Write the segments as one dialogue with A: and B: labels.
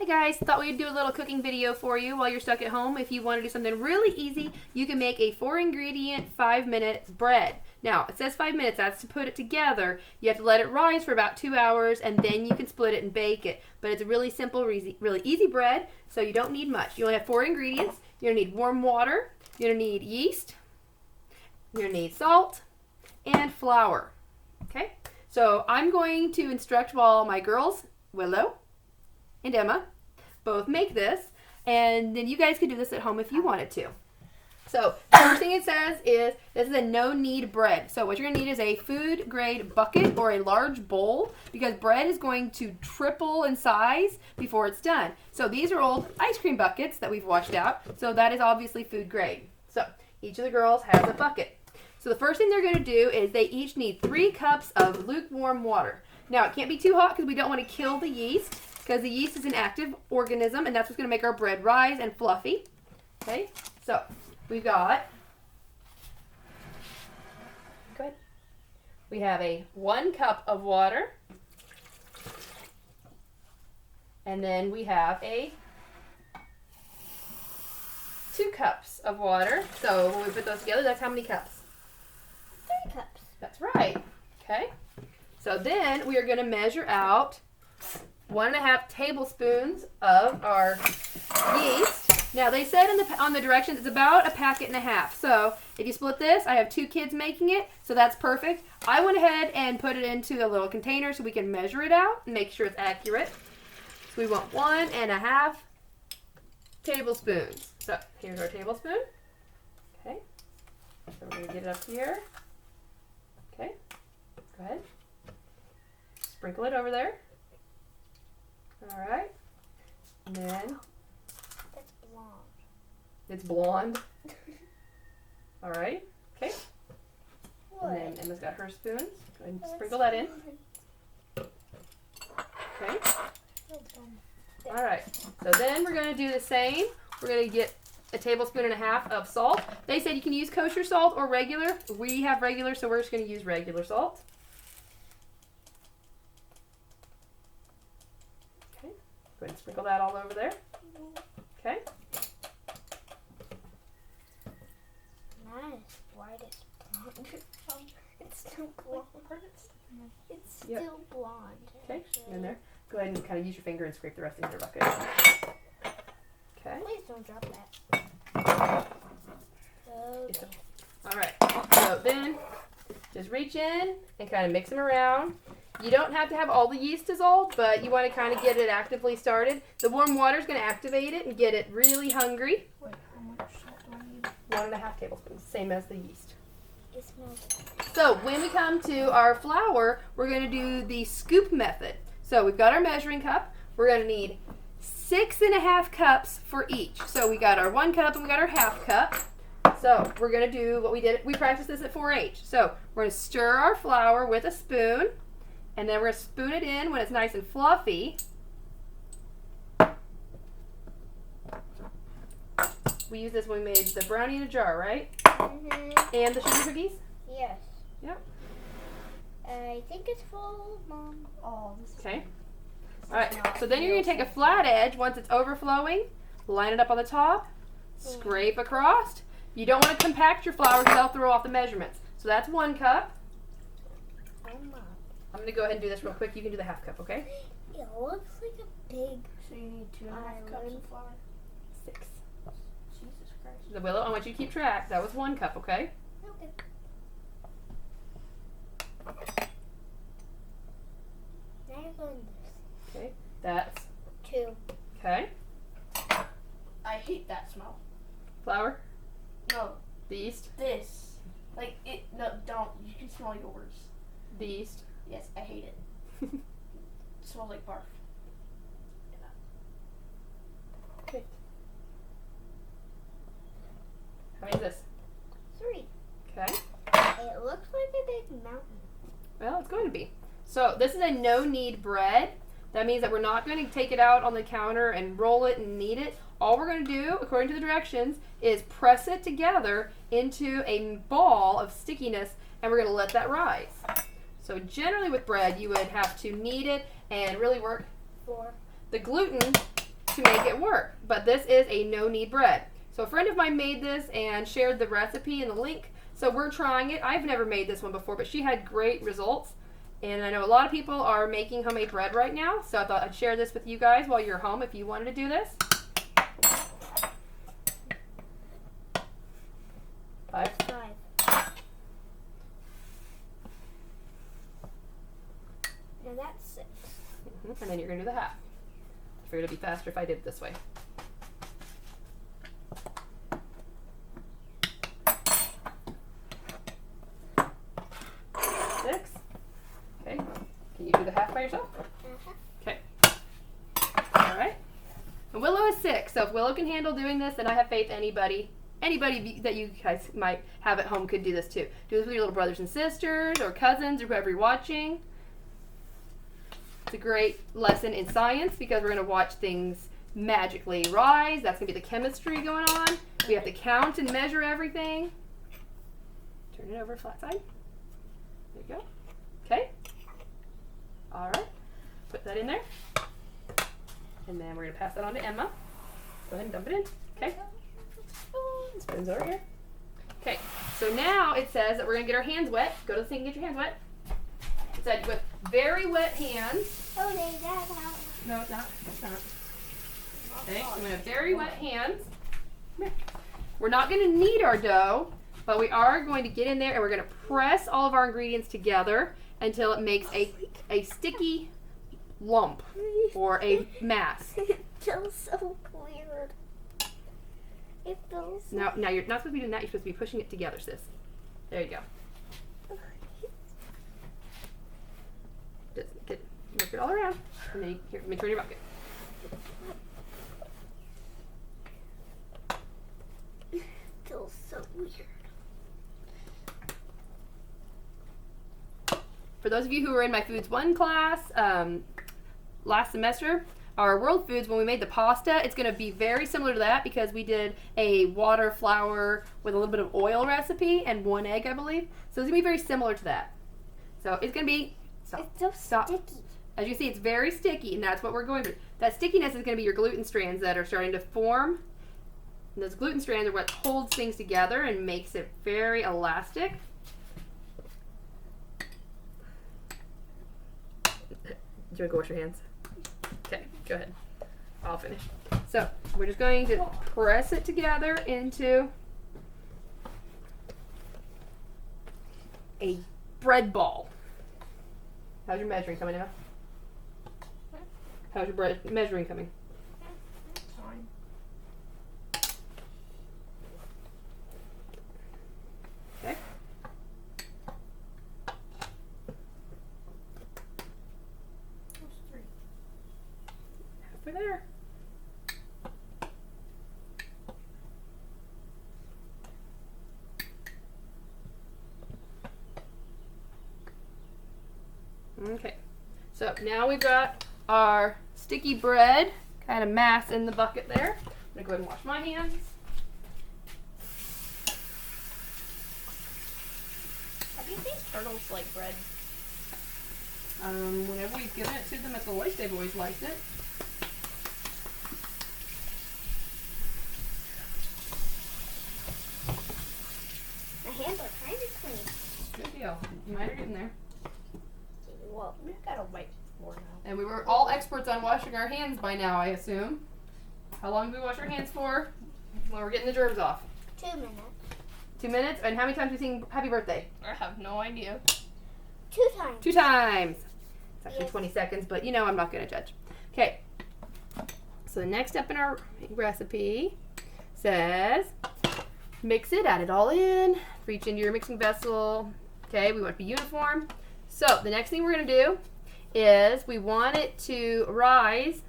A: Hi guys, thought we'd do a little cooking video for you while you're stuck at home. If you want to do something really easy, you can make a 4-ingredient, 5-minute bread. Now, it says 5 minutes, that's to put it together. You have to let it rise for about 2 hours and then you can split it and bake it. But it's a really simple, really easy bread, so you don't need much. You only have 4 ingredients. You're going to need warm water, you're going to need yeast, you're going to need salt, and flour. Okay? So I'm going to instruct while my girls, Willow and Emma, both make this, and then you guys can do this at home if you wanted to. So the first thing it says is this is a no-knead bread. So what you're going to need is a food-grade bucket or a large bowl because bread is going to triple in size before it's done. So these are old ice cream buckets that we've washed out, so that is obviously food-grade. So each of the girls has a bucket. So the first thing they're going to do is they each need 3 cups of lukewarm water. Now it can't be too hot because we don't want to kill the yeast, because the yeast is an active organism and that's what's going to make our bread rise and fluffy. Okay, so we've got, go ahead. We have a 1 cup of water, and then we have a 2 cups of water. So when we put those together, that's how many cups?
B: 3 cups.
A: That's right. Okay, so then we are going to measure out 1.5 tablespoons of our yeast. Now they said on the directions it's about 1.5 packets. So if you split this, I have 2 kids making it, so that's perfect. I went ahead and put it into a little container so we can measure it out and make sure it's accurate. So we want 1.5 tablespoons. So here's our tablespoon. Okay. So we're gonna get it up here. Okay. Go ahead. Sprinkle it over there. All right, and then
B: That's blonde.
A: it's blonde. All right, okay.
B: What?
A: And then Emma's got her spoons. Go ahead and sprinkle that in. Okay. All right. So then we're gonna do the same. We're gonna get 1.5 tablespoons of salt. They said you can use kosher salt or regular. We have regular, so we're just gonna use regular salt. Go ahead and sprinkle that all over there. Okay.
B: Nice. Why it's blonde? It's still blonde. It's still blonde.
A: Okay. In there. Go ahead and kind of use your finger and scrape the rest into your bucket. Okay.
B: Please don't drop that. Okay.
A: All right. So then, just reach in and kind of mix them around. You don't have to have all the yeast dissolved, but you want to kind of get it actively started. The warm water is going to activate it and get it really hungry.
B: Wait, how much salt do I need?
A: 1.5 tablespoons, same as the yeast.
B: It smells.
A: So when we come to our flour, we're going to do the scoop method. So we've got our measuring cup. We're going to need 6.5 cups for each. So we got our 1 cup and we got our 1/2 cup. So we're going to do what we did. We practiced this at 4-H. So we're going to stir our flour with a spoon. And then we're going to spoon it in when it's nice and fluffy. We used this when we made the brownie in a jar, right?
B: Mm-hmm.
A: And the sugar cookies?
B: Yes.
A: Yep.
B: I think it's full, Mom. Oh, this is
A: Okay. All right. So then you're going to take a flat edge once it's overflowing, line it up on the top, scrape across. You don't want to compact your flour because that'll throw off the measurements. So that's 1 cup.
B: Oh my.
A: I'm going to go ahead and do this real quick. You can do the 1/2 cup, okay?
B: It looks like a big.
C: So you need 2.5 cups of flour?
A: 6.
C: Jesus Christ.
A: The Willow, I want you to keep track. That was 1 cup, okay?
B: Okay. Now you're going this.
A: Okay. That's
B: 2.
A: okay.
C: I hate that smell.
A: Flour,
C: No,
A: the yeast,
C: this. Like, it. No, don't. You can smell yours.
A: the yeast.
C: Yes, I hate it. It smells like barf.
A: Okay. How many is this?
B: 3.
A: Okay.
B: It looks like a big mountain.
A: Well, it's going to be. So this is a no-knead bread. That means that we're not going to take it out on the counter and roll it and knead it. All we're going to do, according to the directions, is press it together into a ball of stickiness, and we're going to let that rise. So generally with bread, you would have to knead it and really work.
B: 4.
A: The gluten to make it work. But this is a no-knead bread. So a friend of mine made this and shared the recipe and the link. So we're trying it. I've never made this one before, but she had great results. And I know a lot of people are making homemade bread right now. So I thought I'd share this with you guys while you're home if you wanted to do this. 5.
B: 5. No, that's 6.
A: And then you're going to do the half. I figured it'd be faster if I did it this way. 6. Okay. Can you do the half by yourself? Okay. All right. And Willow is 6, so if Willow can handle doing this, then I have faith anybody that you guys might have at home could do this too. Do this with your little brothers and sisters or cousins or whoever you're watching. It's a great lesson in science because we're going to watch things magically rise. That's going to be the chemistry going on. We have to count and measure everything. Turn it over flat side. There you go. Okay. All right. Put that in there. And then we're going to pass that on to Emma. Go ahead and dump it in. Okay. Spoon's over here. Okay. So now it says that we're going to get our hands wet. Go to the sink and get your hands wet. It said with very wet hands.
B: Oh, there's that out.
A: No, it's not. It's not. Okay. So we have very wet hands. Come here. We're not going to knead our dough, but we are going to get in there and we're going to press all of our ingredients together until it makes a sticky lump or a mass.
B: It feels so weird. It feels so
A: Now you're not supposed to be doing that. You're supposed to be pushing it together, sis. There you go. Just work it all around. And then here, let me turn your bucket.
B: It feels so weird.
A: For those of you who were in my Foods 1 class last semester, our World Foods, when we made the pasta, it's going to be very similar to that because we did a water, flour with a little bit of oil recipe and 1 egg, I believe. So it's going to be very similar to that. So it's going to be,
B: It's so sticky.
A: As you see, it's very sticky, and that's what we're going through. That stickiness is going to be your gluten strands that are starting to form. And those gluten strands are what holds things together and makes it very elastic. Do you want to go wash your hands? Okay, go ahead. I'll finish. So, we're just going to press it together into a bread ball. How's your measuring coming out? How's your bread measuring coming?
C: Fine.
A: Okay.
C: What's 3?
A: Halfway there. Okay, so now we've got our sticky bread kind of mass in the bucket there. I'm gonna go ahead and wash my hands.
C: How do you think turtles like bread?
A: Whenever we've given it to them at the lake, they've always liked it.
B: My hands are kind of clean.
A: Good deal. You might are getting there.
B: Well,
C: We've got a whiteboard now.
A: And we were all experts on washing our hands by now, I assume. How long do we wash our hands for? When we're getting the germs off.
B: 2 minutes.
A: 2 minutes? And how many times do we sing happy birthday?
C: I have no idea.
B: 2 times.
A: 2 times. It's actually
B: Yes.
A: 20 seconds, but you know I'm not going to judge. Okay. So the next step in our recipe says mix it, add it all in, reach into your mixing vessel. Okay, we want it to be uniform. So the next thing we're going to do is we want it to rise.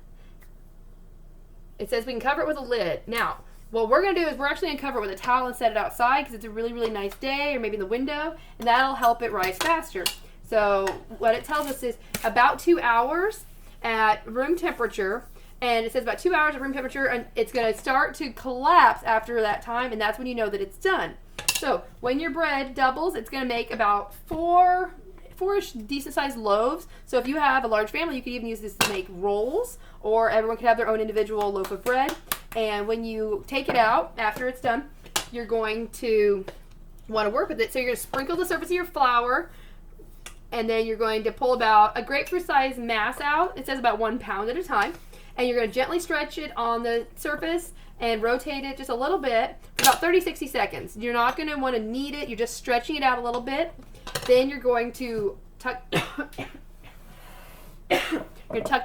A: It says we can cover it with a lid. Now, what we're going to do is we're actually going to cover it with a towel and set it outside because it's a really, really nice day or maybe in the window, and that'll help it rise faster. So what it tells us is about 2 hours at room temperature, and it says about 2 hours at room temperature, and it's going to start to collapse after that time, and that's when you know that it's done. So when your bread doubles, it's going to make about 4 four-ish decent-sized loaves. So if you have a large family, you could even use this to make rolls, or everyone could have their own individual loaf of bread. And when you take it out, after it's done, you're going to want to work with it. So you're going to sprinkle the surface of your flour, and then you're going to pull about a grapefruit-sized mass out. It says about 1 pound at a time. And you're going to gently stretch it on the surface and rotate it just a little bit for about 30-60 seconds. You're not going to want to knead it. You're just stretching it out a little bit. Then you're going to tuck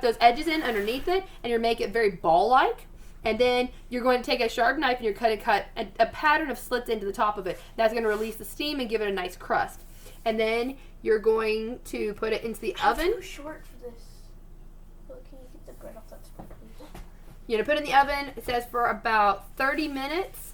A: those edges in underneath it, and you're make it very ball-like. And then you're going to take a sharp knife and you're going to cut a pattern of slits into the top of it. That's going to release the steam and give it a nice crust. And then you're going to put it into the oven.
C: Too short for this. Look, can you get the bread off that spot, please?
A: You're going to put it in the oven, it says, for about 30 minutes.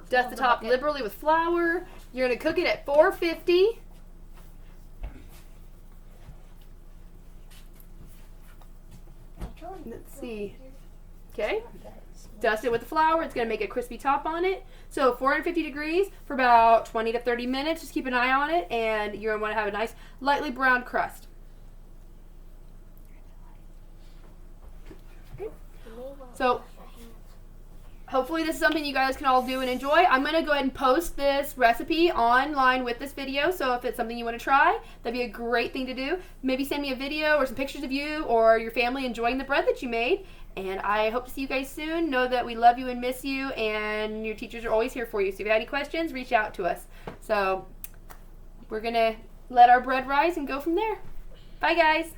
A: Dust the top liberally with flour. You're going to cook it at 450. Let's see. Okay. Dust it with the flour. It's going to make a crispy top on it. So 450 degrees for about 20 to 30 minutes. Just keep an eye on it, and you're going to want to have a nice lightly browned crust. So hopefully this is something you guys can all do and enjoy. I'm going to go ahead and post this recipe online with this video, so if it's something you want to try, that'd be a great thing to do. Maybe send me a video or some pictures of you or your family enjoying the bread that you made. And I hope to see you guys soon. Know that we love you and miss you, and your teachers are always here for you. So if you have any questions, reach out to us. So we're going to let our bread rise and go from there. Bye, guys.